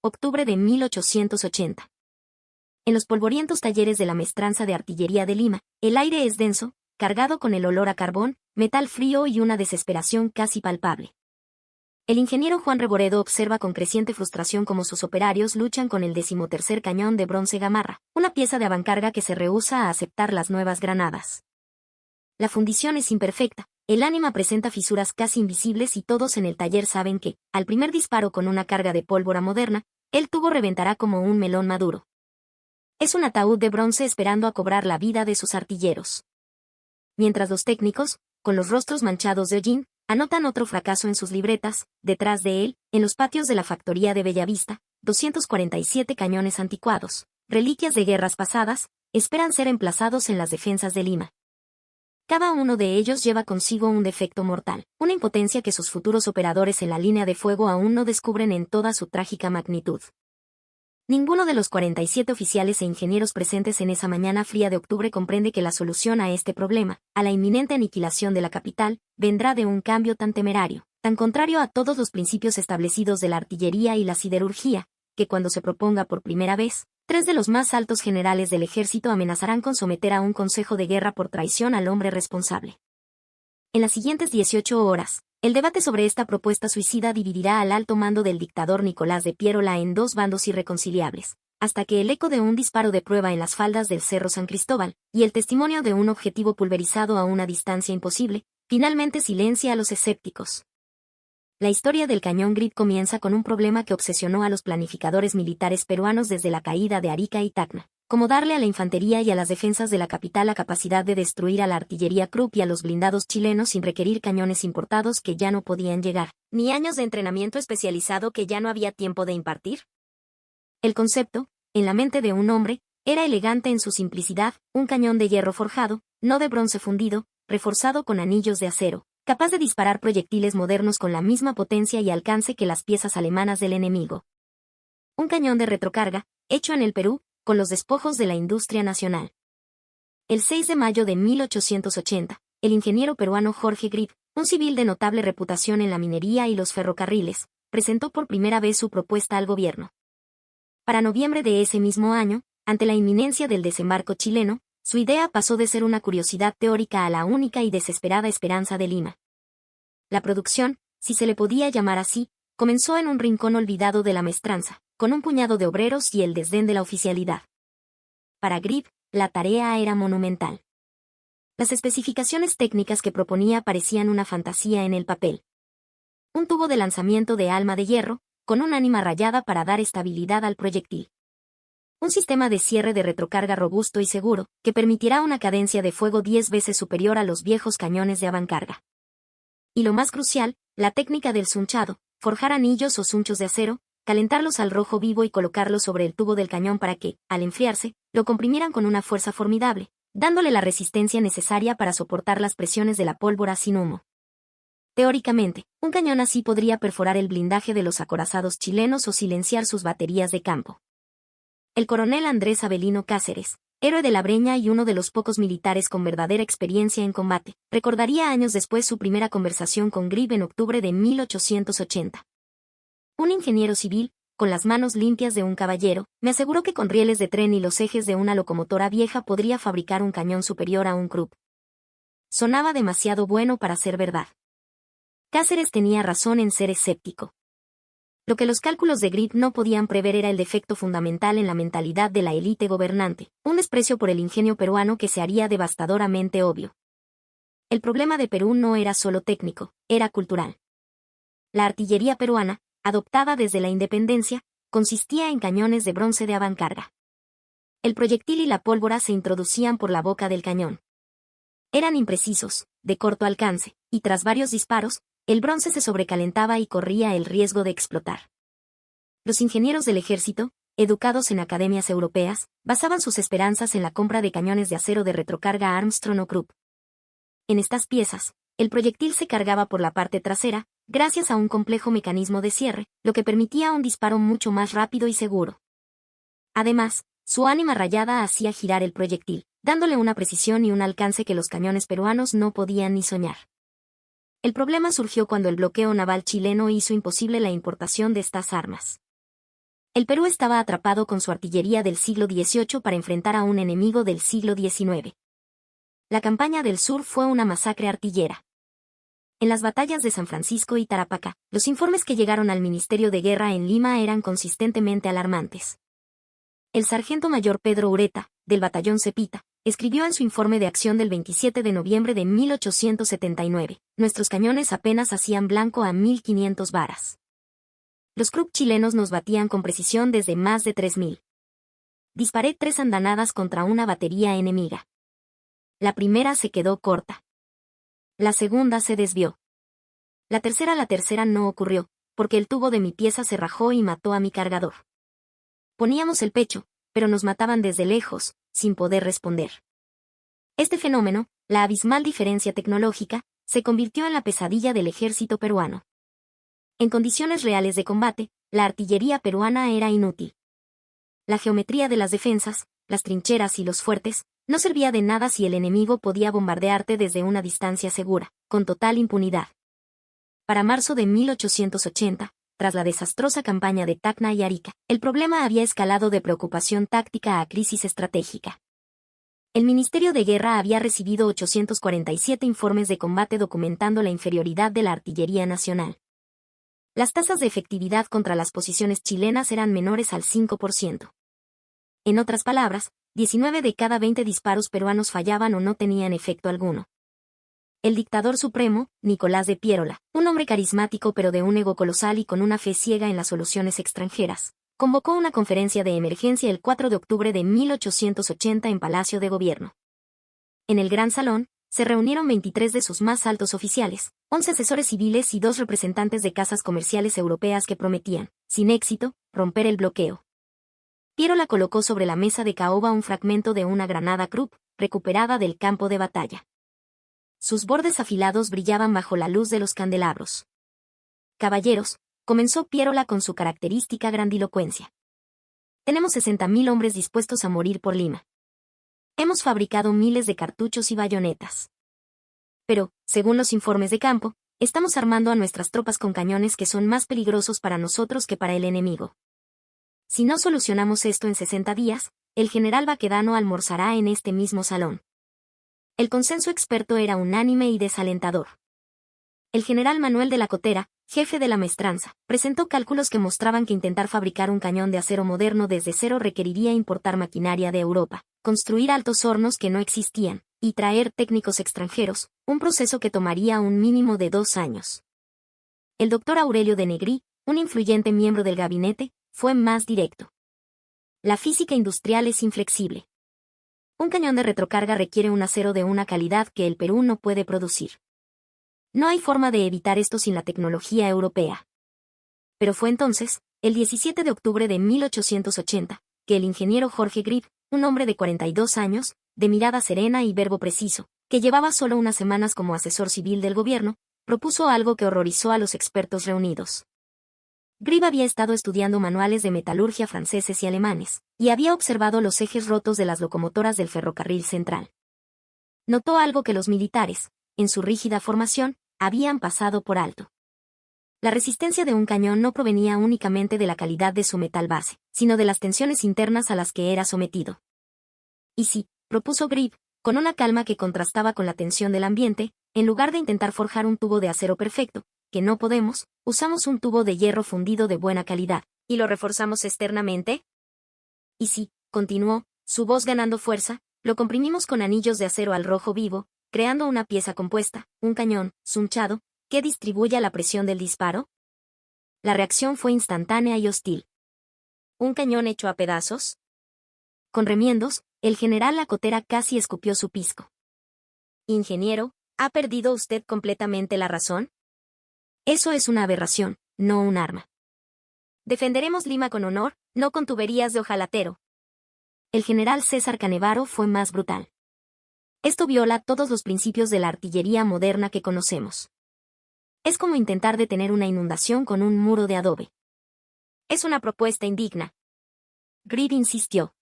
octubre de 1880. En los polvorientos talleres de la Maestranza de Artillería de Lima, el aire es denso, cargado con el olor a carbón, metal frío y una desesperación casi palpable. El ingeniero Juan Reboredo observa con creciente frustración cómo sus operarios luchan con el 13º cañón de bronce Gamarra, una pieza de avancarga que se rehúsa a aceptar las nuevas granadas. La fundición es imperfecta, el ánima presenta fisuras casi invisibles y todos en el taller saben que, al primer disparo con una carga de pólvora moderna, el tubo reventará como un melón maduro. Es un ataúd de bronce esperando a cobrar la vida de sus artilleros. Mientras los técnicos, con los rostros manchados de hollín, anotan otro fracaso en sus libretas, detrás de él, en los patios de la factoría de Bellavista, 247 cañones anticuados, reliquias de guerras pasadas, esperan ser emplazados en las defensas de Lima. Cada uno de ellos lleva consigo un defecto mortal, una impotencia que sus futuros operadores en la línea de fuego aún no descubren en toda su trágica magnitud. Ninguno de los 47 oficiales e ingenieros presentes en esa mañana fría de octubre comprende que la solución a este problema, a la inminente aniquilación de la capital, vendrá de un cambio tan temerario, tan contrario a todos los principios establecidos de la artillería y la siderurgia, que cuando se proponga por primera vez, 3 de los más altos generales del ejército amenazarán con someter a un consejo de guerra por traición al hombre responsable. En las siguientes 18 horas, el debate sobre esta propuesta suicida dividirá al alto mando del dictador Nicolás de Piérola en 2 bandos irreconciliables, hasta que el eco de un disparo de prueba en las faldas del Cerro San Cristóbal, y el testimonio de un objetivo pulverizado a una distancia imposible, finalmente silencia a los escépticos. La historia del cañón Grip comienza con un problema que obsesionó a los planificadores militares peruanos desde la caída de Arica y Tacna, como darle a la infantería y a las defensas de la capital la capacidad de destruir a la artillería Krupp y a los blindados chilenos sin requerir cañones importados que ya no podían llegar, ni años de entrenamiento especializado que ya no había tiempo de impartir. El concepto, en la mente de un hombre, era elegante en su simplicidad, un cañón de hierro forjado, no de bronce fundido, reforzado con anillos de acero, capaz de disparar proyectiles modernos con la misma potencia y alcance que las piezas alemanas del enemigo. Un cañón de retrocarga, hecho en el Perú, con los despojos de la industria nacional. El 6 de mayo de 1880, el ingeniero peruano Jorge Grip, un civil de notable reputación en la minería y los ferrocarriles, presentó por primera vez su propuesta al gobierno. Para noviembre de ese mismo año, ante la inminencia del desembarco chileno, su idea pasó de ser una curiosidad teórica a la única y desesperada esperanza de Lima. La producción, si se le podía llamar así, comenzó en un rincón olvidado de la Maestranza, con un puñado de obreros y el desdén de la oficialidad. Para Grip, la tarea era monumental. Las especificaciones técnicas que proponía parecían una fantasía en el papel. Un tubo de lanzamiento de alma de hierro, con un ánima rayada para dar estabilidad al proyectil. Un sistema de cierre de retrocarga robusto y seguro, que permitirá una cadencia de fuego 10 veces superior a los viejos cañones de avancarga. Y lo más crucial, la técnica del sunchado, forjar anillos o sunchos de acero, calentarlos al rojo vivo y colocarlos sobre el tubo del cañón para que, al enfriarse, lo comprimieran con una fuerza formidable, dándole la resistencia necesaria para soportar las presiones de la pólvora sin humo. Teóricamente, un cañón así podría perforar el blindaje de los acorazados chilenos o silenciar sus baterías de campo. El coronel Andrés Avelino Cáceres, héroe de la Breña y uno de los pocos militares con verdadera experiencia en combate, recordaría años después su primera conversación con Grip en octubre de 1880. Un ingeniero civil, con las manos limpias de un caballero, me aseguró que con rieles de tren y los ejes de una locomotora vieja podría fabricar un cañón superior a un Krupp. Sonaba demasiado bueno para ser verdad. Cáceres tenía razón en ser escéptico. Lo que los cálculos de Grip no podían prever era el defecto fundamental en la mentalidad de la élite gobernante, un desprecio por el ingenio peruano que se haría devastadoramente obvio. El problema de Perú no era solo técnico, era cultural. La artillería peruana, adoptada desde la independencia, consistía en cañones de bronce de avancarga. El proyectil y la pólvora se introducían por la boca del cañón. Eran imprecisos, de corto alcance, y tras varios disparos, el bronce se sobrecalentaba y corría el riesgo de explotar. Los ingenieros del ejército, educados en academias europeas, basaban sus esperanzas en la compra de cañones de acero de retrocarga Armstrong o Krupp. En estas piezas, el proyectil se cargaba por la parte trasera, gracias a un complejo mecanismo de cierre, lo que permitía un disparo mucho más rápido y seguro. Además, su ánima rayada hacía girar el proyectil, dándole una precisión y un alcance que los cañones peruanos no podían ni soñar. El problema surgió cuando el bloqueo naval chileno hizo imposible la importación de estas armas. El Perú estaba atrapado con su artillería del siglo XVIII para enfrentar a un enemigo del siglo XIX. La campaña del sur fue una masacre artillera. En las batallas de San Francisco y Tarapacá, los informes que llegaron al Ministerio de Guerra en Lima eran consistentemente alarmantes. El sargento mayor Pedro Ureta, del batallón Cepita, escribió en su informe de acción del 27 de noviembre de 1879, nuestros cañones apenas hacían blanco a 1500 varas. Los Krupp chilenos nos batían con precisión desde más de 3000. Disparé 3 andanadas contra una batería enemiga. La primera se quedó corta. La segunda se desvió. La tercera no ocurrió, porque el tubo de mi pieza se rajó y mató a mi cargador. Poníamos el pecho, pero nos mataban desde lejos, sin poder responder. Este fenómeno, la abismal diferencia tecnológica, se convirtió en la pesadilla del ejército peruano. En condiciones reales de combate, la artillería peruana era inútil. La geometría de las defensas, las trincheras y los fuertes, no servía de nada si el enemigo podía bombardearte desde una distancia segura, con total impunidad. Para marzo de 1880, tras la desastrosa campaña de Tacna y Arica, el problema había escalado de preocupación táctica a crisis estratégica. El Ministerio de Guerra había recibido 847 informes de combate documentando la inferioridad de la artillería nacional. Las tasas de efectividad contra las posiciones chilenas eran menores al 5%. En otras palabras, 19 de cada 20 disparos peruanos fallaban o no tenían efecto alguno. El dictador supremo, Nicolás de Piérola, un hombre carismático pero de un ego colosal y con una fe ciega en las soluciones extranjeras, convocó una conferencia de emergencia el 4 de octubre de 1880 en Palacio de Gobierno. En el Gran Salón, se reunieron 23 de sus más altos oficiales, 11 asesores civiles y 2 representantes de casas comerciales europeas que prometían, sin éxito, romper el bloqueo. Piérola colocó sobre la mesa de caoba un fragmento de una granada Krupp, recuperada del campo de batalla. Sus bordes afilados brillaban bajo la luz de los candelabros. Caballeros, comenzó Piérola con su característica grandilocuencia. Tenemos 60.000 hombres dispuestos a morir por Lima. Hemos fabricado miles de cartuchos y bayonetas. Pero, según los informes de campo, estamos armando a nuestras tropas con cañones que son más peligrosos para nosotros que para el enemigo. Si no solucionamos esto en 60 días, el general Baquedano almorzará en este mismo salón. El consenso experto era unánime y desalentador. El general Manuel de la Cotera, jefe de la maestranza, presentó cálculos que mostraban que intentar fabricar un cañón de acero moderno desde cero requeriría importar maquinaria de Europa, construir altos hornos que no existían, y traer técnicos extranjeros, un proceso que tomaría un mínimo de 2 años. El doctor Aurelio de Negri, un influyente miembro del gabinete, fue más directo. La física industrial es inflexible. Un cañón de retrocarga requiere un acero de una calidad que el Perú no puede producir. No hay forma de evitar esto sin la tecnología europea. Pero fue entonces, el 17 de octubre de 1880, que el ingeniero Jorge Grip, un hombre de 42 años, de mirada serena y verbo preciso, que llevaba solo unas semanas como asesor civil del gobierno, propuso algo que horrorizó a los expertos reunidos. Grip había estado estudiando manuales de metalurgia franceses y alemanes, y había observado los ejes rotos de las locomotoras del ferrocarril central. Notó algo que los militares, en su rígida formación, habían pasado por alto. La resistencia de un cañón no provenía únicamente de la calidad de su metal base, sino de las tensiones internas a las que era sometido. Y si, propuso Grip, con una calma que contrastaba con la tensión del ambiente, en lugar de intentar forjar un tubo de acero perfecto, que no podemos, usamos un tubo de hierro fundido de buena calidad, y lo reforzamos externamente. Y si, continuó, su voz ganando fuerza, lo comprimimos con anillos de acero al rojo vivo, creando una pieza compuesta, un cañón, sunchado, que distribuya la presión del disparo. La reacción fue instantánea y hostil. ¿Un cañón hecho a pedazos? Con remiendos, el general Lacotera casi escupió su pisco. Ingeniero, ¿ha perdido usted completamente la razón? Eso es una aberración, no un arma. Defenderemos Lima con honor, no con tuberías de hojalatero. El general César Canevaro fue más brutal. Esto viola todos los principios de la artillería moderna que conocemos. Es como intentar detener una inundación con un muro de adobe. Es una propuesta indigna. Grip insistió.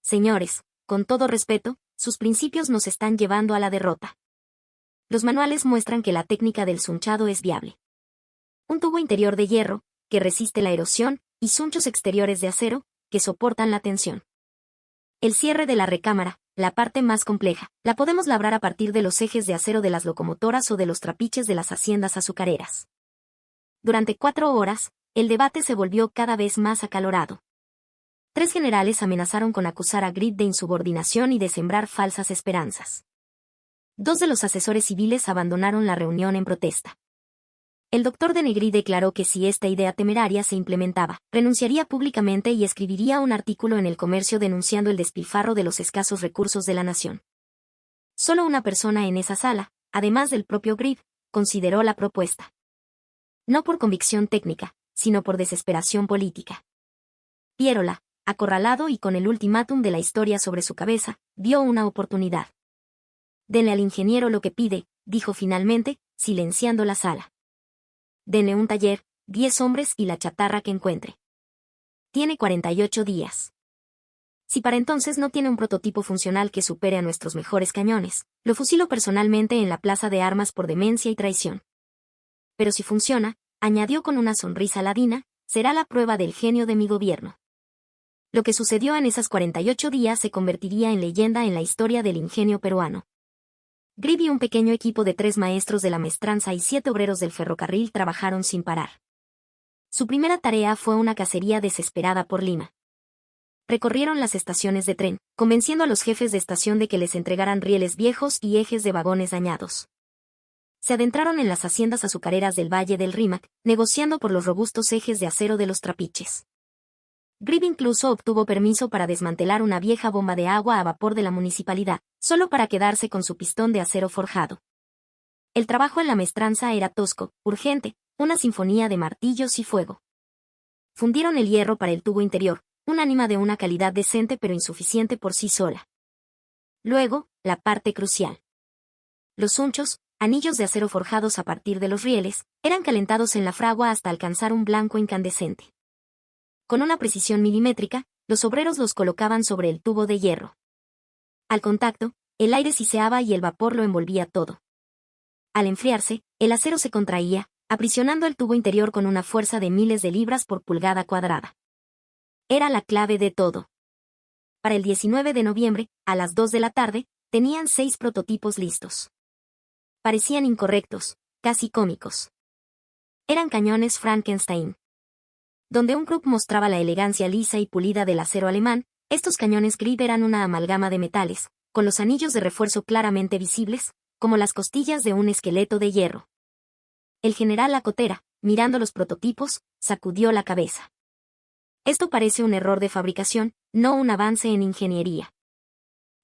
Señores, con todo respeto, sus principios nos están llevando a la derrota. Los manuales muestran que la técnica del sunchado es viable. Un tubo interior de hierro, que resiste la erosión, y sunchos exteriores de acero, que soportan la tensión. El cierre de la recámara, la parte más compleja, la podemos labrar a partir de los ejes de acero de las locomotoras o de los trapiches de las haciendas azucareras. Durante 4 horas, el debate se volvió cada vez más acalorado. 3 generales amenazaron con acusar a Greeb de insubordinación y de sembrar falsas esperanzas. 2 de los asesores civiles abandonaron la reunión en protesta. El doctor de Negri declaró que si esta idea temeraria se implementaba, renunciaría públicamente y escribiría un artículo en El Comercio denunciando el despilfarro de los escasos recursos de la nación. Solo una persona en esa sala, además del propio Greeb, consideró la propuesta. No por convicción técnica, sino por desesperación política. Pierola, acorralado y con el ultimátum de la historia sobre su cabeza, vio una oportunidad. «Denle al ingeniero lo que pide», dijo finalmente, silenciando la sala. «Denle un taller, 10 hombres y la chatarra que encuentre. Tiene 48 días. Si para entonces no tiene un prototipo funcional que supere a nuestros mejores cañones, lo fusilo personalmente en la plaza de armas por demencia y traición. Pero si funciona», añadió con una sonrisa ladina, «será la prueba del genio de mi gobierno». Lo que sucedió en esas 48 días se convertiría en leyenda en la historia del ingenio peruano. Greeb y un pequeño equipo de 3 maestros de la maestranza y 7 obreros del ferrocarril trabajaron sin parar. Su primera tarea fue una cacería desesperada por Lima. Recorrieron las estaciones de tren, convenciendo a los jefes de estación de que les entregaran rieles viejos y ejes de vagones dañados. Se adentraron en las haciendas azucareras del Valle del Rímac, negociando por los robustos ejes de acero de los trapiches. Greeb incluso obtuvo permiso para desmantelar una vieja bomba de agua a vapor de la municipalidad, solo para quedarse con su pistón de acero forjado. El trabajo en la maestranza era tosco, urgente, una sinfonía de martillos y fuego. Fundieron el hierro para el tubo interior, un ánima de una calidad decente pero insuficiente por sí sola. Luego, la parte crucial. Los sunchos, anillos de acero forjados a partir de los rieles, eran calentados en la fragua hasta alcanzar un blanco incandescente. Con una precisión milimétrica, los obreros los colocaban sobre el tubo de hierro. Al contacto, el aire siseaba y el vapor lo envolvía todo. Al enfriarse, el acero se contraía, aprisionando el tubo interior con una fuerza de miles de libras por pulgada cuadrada. Era la clave de todo. Para el 19 de noviembre, a las 2 de la tarde, tenían 6 prototipos listos. Parecían incorrectos, casi cómicos. Eran cañones Frankenstein. Donde un Krupp mostraba la elegancia lisa y pulida del acero alemán, estos cañones Greeb eran una amalgama de metales, con los anillos de refuerzo claramente visibles, como las costillas de un esqueleto de hierro. El general Lacotera, mirando los prototipos, sacudió la cabeza. Esto parece un error de fabricación, no un avance en ingeniería.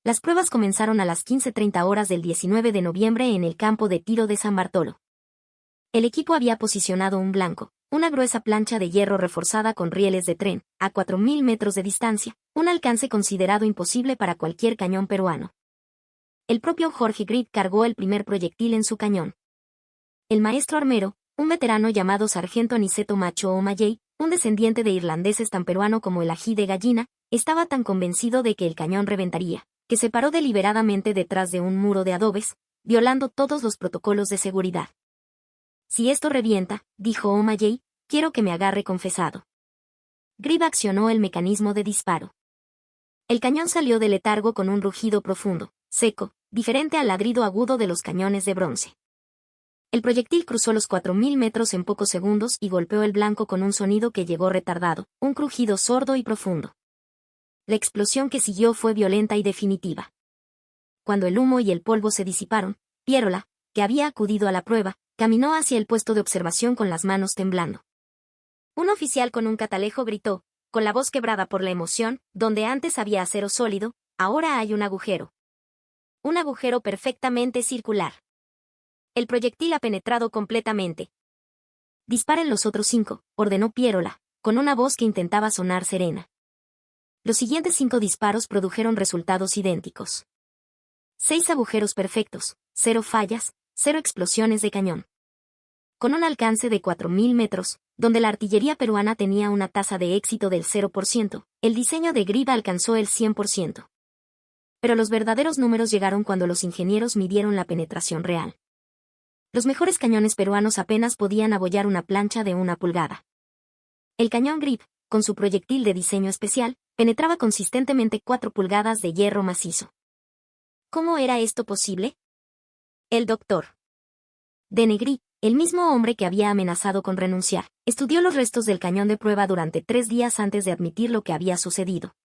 Las pruebas comenzaron a las 15:30 horas del 19 de noviembre en el campo de tiro de San Bartolo. El equipo había posicionado un blanco, una gruesa plancha de hierro reforzada con rieles de tren, a 4.000 metros de distancia, un alcance considerado imposible para cualquier cañón peruano. El propio Jorge Greeb cargó el primer proyectil en su cañón. El maestro armero, un veterano llamado Sargento Aniceto Macho O'Malley, un descendiente de irlandeses tan peruano como el ají de gallina, estaba tan convencido de que el cañón reventaría, que se paró deliberadamente detrás de un muro de adobes, violando todos los protocolos de seguridad. «Si esto revienta», dijo O'Malley, «quiero que me agarre confesado». Greeb accionó el mecanismo de disparo. El cañón salió del letargo con un rugido profundo, seco, diferente al ladrido agudo de los cañones de bronce. El proyectil cruzó los 4.000 metros en pocos segundos y golpeó el blanco con un sonido que llegó retardado, un crujido sordo y profundo. La explosión que siguió fue violenta y definitiva. Cuando el humo y el polvo se disiparon, Pierola, que había acudido a la prueba, caminó hacia el puesto de observación con las manos temblando. Un oficial con un catalejo gritó, con la voz quebrada por la emoción, «donde antes había acero sólido, ahora hay un agujero. Un agujero perfectamente circular. El proyectil ha penetrado completamente». «Disparen los otros 5», ordenó Pierola, con una voz que intentaba sonar serena. Los siguientes 5 disparos produjeron resultados idénticos. 6 agujeros perfectos, 0 fallas, 0 explosiones de cañón. Con un alcance de 4.000 metros, donde la artillería peruana tenía una tasa de éxito del 0%, el diseño de Greeb alcanzó el 100%. Pero los verdaderos números llegaron cuando los ingenieros midieron la penetración real. Los mejores cañones peruanos apenas podían abollar una plancha de 1 pulgada. El cañón Greeb, con su proyectil de diseño especial, penetraba consistentemente 4 pulgadas de hierro macizo. ¿Cómo era esto posible? El doctor Denegri, el mismo hombre que había amenazado con renunciar, estudió los restos del cañón de prueba durante 3 días antes de admitir lo que había sucedido.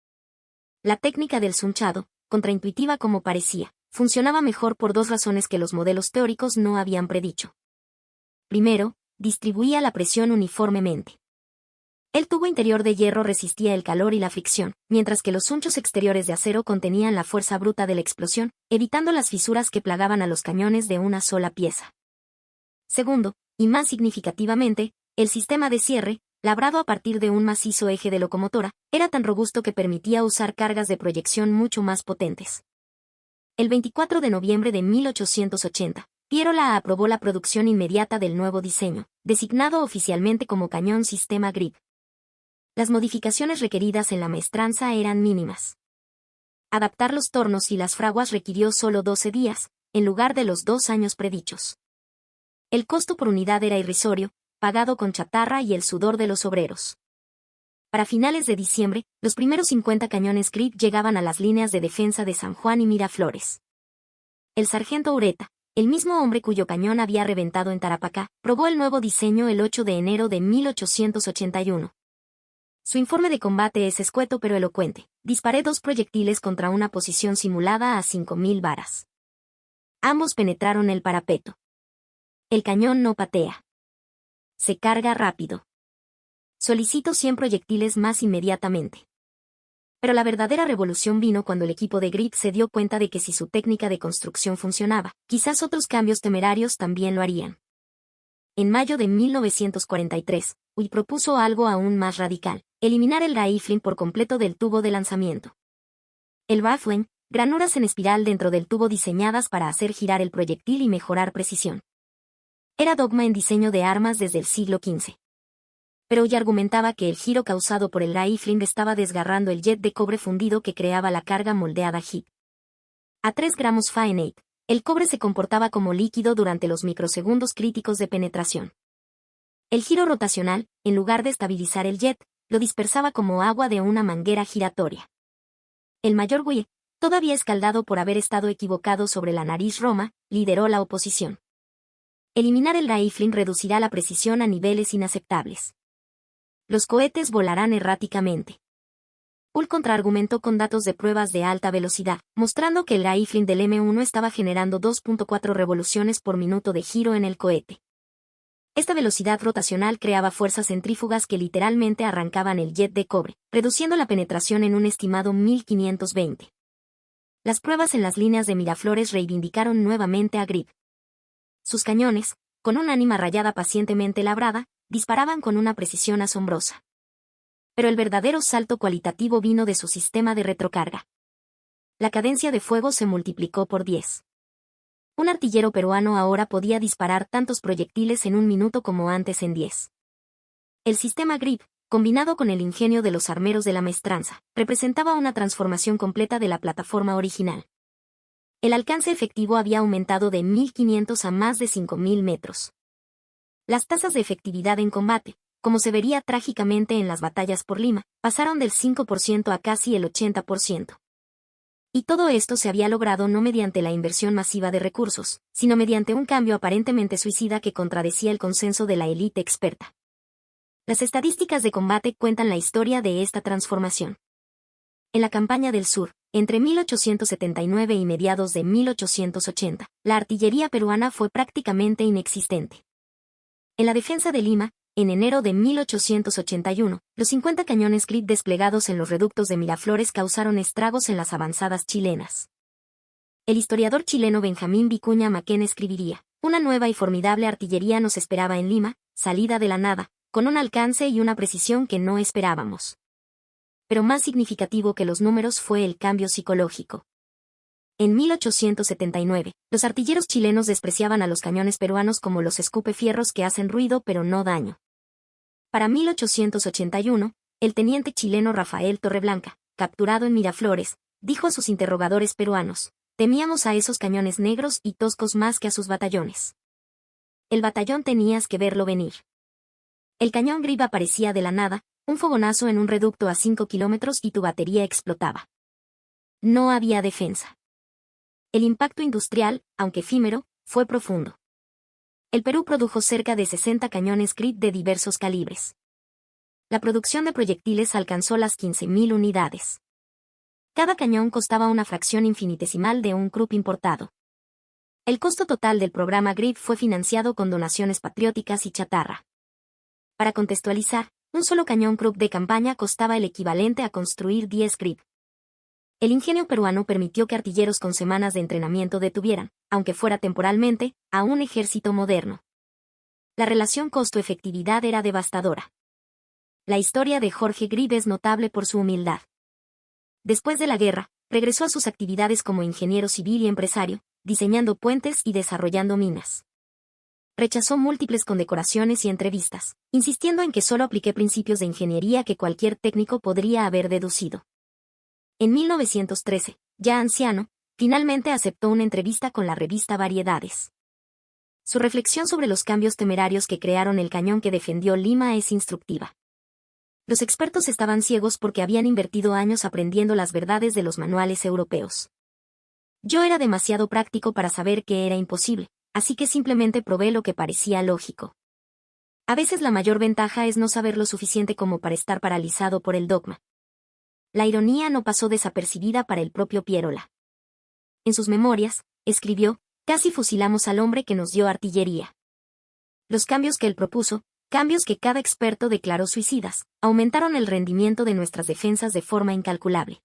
La técnica del sunchado, contraintuitiva como parecía, funcionaba mejor por 2 razones que los modelos teóricos no habían predicho. Primero, distribuía la presión uniformemente. El tubo interior de hierro resistía el calor y la fricción, mientras que los sunchos exteriores de acero contenían la fuerza bruta de la explosión, evitando las fisuras que plagaban a los cañones de una sola pieza. Segundo, y más significativamente, el sistema de cierre, labrado a partir de un macizo eje de locomotora, era tan robusto que permitía usar cargas de proyección mucho más potentes. El 24 de noviembre de 1880, Pierola aprobó la producción inmediata del nuevo diseño, designado oficialmente como cañón sistema Grip. Las modificaciones requeridas en la maestranza eran mínimas. Adaptar los tornos y las fraguas requirió solo 12 días, en lugar de los 2 años predichos. El costo por unidad era irrisorio, pagado con chatarra y el sudor de los obreros. Para finales de diciembre, los primeros 50 cañones Grip llegaban a las líneas de defensa de San Juan y Miraflores. El sargento Ureta, el mismo hombre cuyo cañón había reventado en Tarapacá, probó el nuevo diseño el 8 de enero de 1881. Su informe de combate es escueto pero elocuente. Disparé 2 proyectiles contra una posición simulada a 5.000 varas. Ambos penetraron el parapeto. El cañón no patea. Se carga rápido. Solicito 100 proyectiles más inmediatamente. Pero la verdadera revolución vino cuando el equipo de Grip se dio cuenta de que si su técnica de construcción funcionaba, quizás otros cambios temerarios también lo harían. En mayo de 1943, Uy propuso algo aún más radical: eliminar el rifling por completo del tubo de lanzamiento. El baffling, granuras en espiral dentro del tubo diseñadas para hacer girar el proyectil y mejorar precisión. Era dogma en diseño de armas desde el siglo XV. Pero Uy argumentaba que el giro causado por el rifling estaba desgarrando el jet de cobre fundido que creaba la carga moldeada HIP. A 3 gramos Fahrenheit, el cobre se comportaba como líquido durante los microsegundos críticos de penetración. El giro rotacional, en lugar de estabilizar el jet, lo dispersaba como agua de una manguera giratoria. El mayor Uy, todavía escaldado por haber estado equivocado sobre la nariz Roma, lideró la oposición. Eliminar el rifling reducirá la precisión a niveles inaceptables. Los cohetes volarán erráticamente. Ull contraargumentó con datos de pruebas de alta velocidad, mostrando que el rifling del M1 estaba generando 2.4 revoluciones por minuto de giro en el cohete. Esta velocidad rotacional creaba fuerzas centrífugas que literalmente arrancaban el jet de cobre, reduciendo la penetración en un estimado 1520. Las pruebas en las líneas de Miraflores reivindicaron nuevamente a Grip. Sus cañones, con un ánima rayada pacientemente labrada, disparaban con una precisión asombrosa. Pero el verdadero salto cualitativo vino de su sistema de retrocarga. La cadencia de fuego se multiplicó por 10. Un artillero peruano ahora podía disparar tantos proyectiles en un minuto como antes en 10. El sistema Grip, combinado con el ingenio de los armeros de la maestranza, representaba una transformación completa de la plataforma original. El alcance efectivo había aumentado de 1.500 a más de 5.000 metros. Las tasas de efectividad en combate, como se vería trágicamente en las batallas por Lima, pasaron del 5% a casi el 80%. Y todo esto se había logrado no mediante la inversión masiva de recursos, sino mediante un cambio aparentemente suicida que contradecía el consenso de la élite experta. Las estadísticas de combate cuentan la historia de esta transformación. En la campaña del sur, entre 1879 y mediados de 1880, la artillería peruana fue prácticamente inexistente. En la defensa de Lima, en enero de 1881, los 50 cañones Grip desplegados en los reductos de Miraflores causaron estragos en las avanzadas chilenas. El historiador chileno Benjamín Vicuña Maquén escribiría: una nueva y formidable artillería nos esperaba en Lima, salida de la nada, con un alcance y una precisión que no esperábamos. Pero más significativo que los números fue el cambio psicológico. En 1879, los artilleros chilenos despreciaban a los cañones peruanos como los escupefierros que hacen ruido pero no daño. Para 1881, el teniente chileno Rafael Torreblanca, capturado en Miraflores, dijo a sus interrogadores peruanos: temíamos a esos cañones negros y toscos más que a sus batallones. El batallón tenías que verlo venir. El cañón Grip aparecía de la nada, Un fogonazo en un reducto a 5 kilómetros y tu batería explotaba. No había defensa. El impacto industrial, aunque efímero, fue profundo. El Perú produjo cerca de 60 cañones Grip de diversos calibres. La producción de proyectiles alcanzó las 15.000 unidades. Cada cañón costaba una fracción infinitesimal de un Krupp importado. El costo total del programa Grip fue financiado con donaciones patrióticas y chatarra. Para contextualizar, un solo cañón Krupp de campaña costaba el equivalente a construir 10 Grip. El ingenio peruano permitió que artilleros con semanas de entrenamiento detuvieran, aunque fuera temporalmente, a un ejército moderno. La relación costo-efectividad era devastadora. La historia de Jorge Grip es notable por su humildad. Después de la guerra, regresó a sus actividades como ingeniero civil y empresario, diseñando puentes y desarrollando minas. Rechazó múltiples condecoraciones y entrevistas, insistiendo en que solo apliqué principios de ingeniería que cualquier técnico podría haber deducido. En 1913, ya anciano, finalmente aceptó una entrevista con la revista Variedades. Su reflexión sobre los cambios temerarios que crearon el cañón que defendió Lima es instructiva. Los expertos estaban ciegos porque habían invertido años aprendiendo las verdades de los manuales europeos. Yo era demasiado práctico para saber que era imposible, así que simplemente probé lo que parecía lógico. A veces la mayor ventaja es no saber lo suficiente como para estar paralizado por el dogma. La ironía no pasó desapercibida para el propio Pierola. En sus memorias, escribió, casi fusilamos al hombre que nos dio artillería. Los cambios que él propuso, cambios que cada experto declaró suicidas, aumentaron el rendimiento de nuestras defensas de forma incalculable.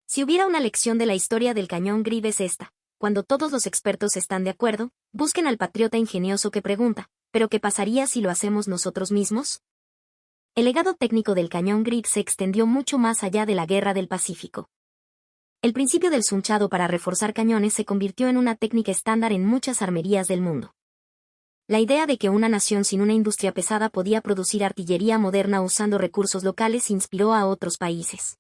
Si hubiera una lección de la historia del cañón Grip es esta: cuando todos los expertos están de acuerdo, busquen al patriota ingenioso que pregunta, ¿pero qué pasaría si lo hacemos nosotros mismos? El legado técnico del cañón Grip se extendió mucho más allá de la Guerra del Pacífico. El principio del sunchado para reforzar cañones se convirtió en una técnica estándar en muchas armerías del mundo. La idea de que una nación sin una industria pesada podía producir artillería moderna usando recursos locales inspiró a otros países.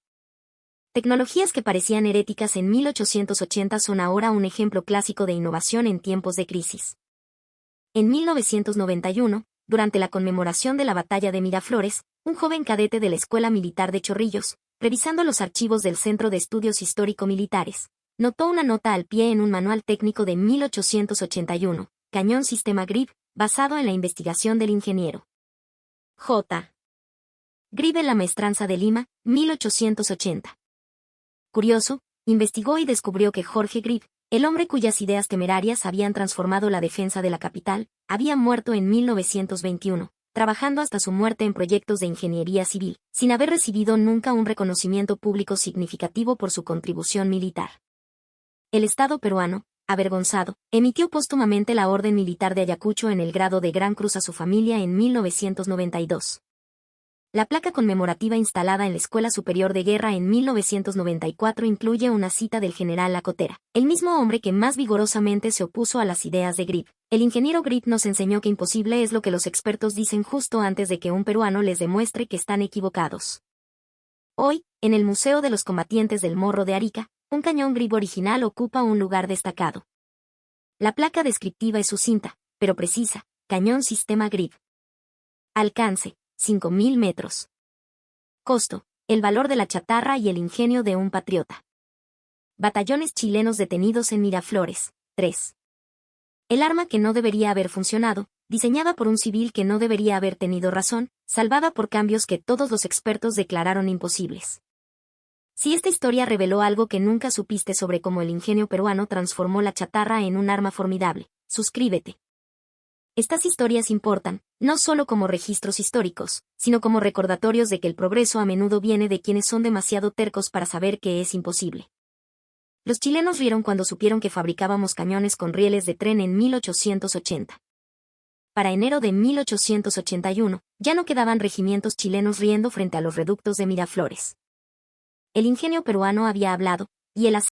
Tecnologías que parecían heréticas en 1880 son ahora un ejemplo clásico de innovación en tiempos de crisis. En 1991, durante la conmemoración de la batalla de Miraflores, un joven cadete de la Escuela Militar de Chorrillos, revisando los archivos del Centro de Estudios Histórico-Militares, notó una nota al pie en un manual técnico de 1881, Cañón Sistema Grip, basado en la investigación del ingeniero J. Grip en la Maestranza de Lima, 1880. Curioso, investigó y descubrió que Jorge Grip, el hombre cuyas ideas temerarias habían transformado la defensa de la capital, había muerto en 1921, trabajando hasta su muerte en proyectos de ingeniería civil, sin haber recibido nunca un reconocimiento público significativo por su contribución militar. El Estado peruano, avergonzado, emitió póstumamente la Orden Militar de Ayacucho en el grado de Gran Cruz a su familia en 1992. La placa conmemorativa instalada en la Escuela Superior de Guerra en 1994 incluye una cita del general Lacotera, el mismo hombre que más vigorosamente se opuso a las ideas de Grip. El ingeniero Grip nos enseñó que imposible es lo que los expertos dicen justo antes de que un peruano les demuestre que están equivocados. Hoy, en el Museo de los Combatientes del Morro de Arica, un cañón Grip original ocupa un lugar destacado. La placa descriptiva es sucinta, pero precisa: Cañón Sistema Grip. Alcance: 5.000 metros. Costo: el valor de la chatarra y el ingenio de un patriota. Batallones chilenos detenidos en Miraflores, 3. El arma que no debería haber funcionado, diseñada por un civil que no debería haber tenido razón, salvada por cambios que todos los expertos declararon imposibles. Si esta historia reveló algo que nunca supiste sobre cómo el ingenio peruano transformó la chatarra en un arma formidable, suscríbete. Estas historias importan, no solo como registros históricos, sino como recordatorios de que el progreso a menudo viene de quienes son demasiado tercos para saber que es imposible. Los chilenos rieron cuando supieron que fabricábamos cañones con rieles de tren en 1880. Para enero de 1881, ya no quedaban regimientos chilenos riendo frente a los reductos de Miraflores. El ingenio peruano había hablado, y el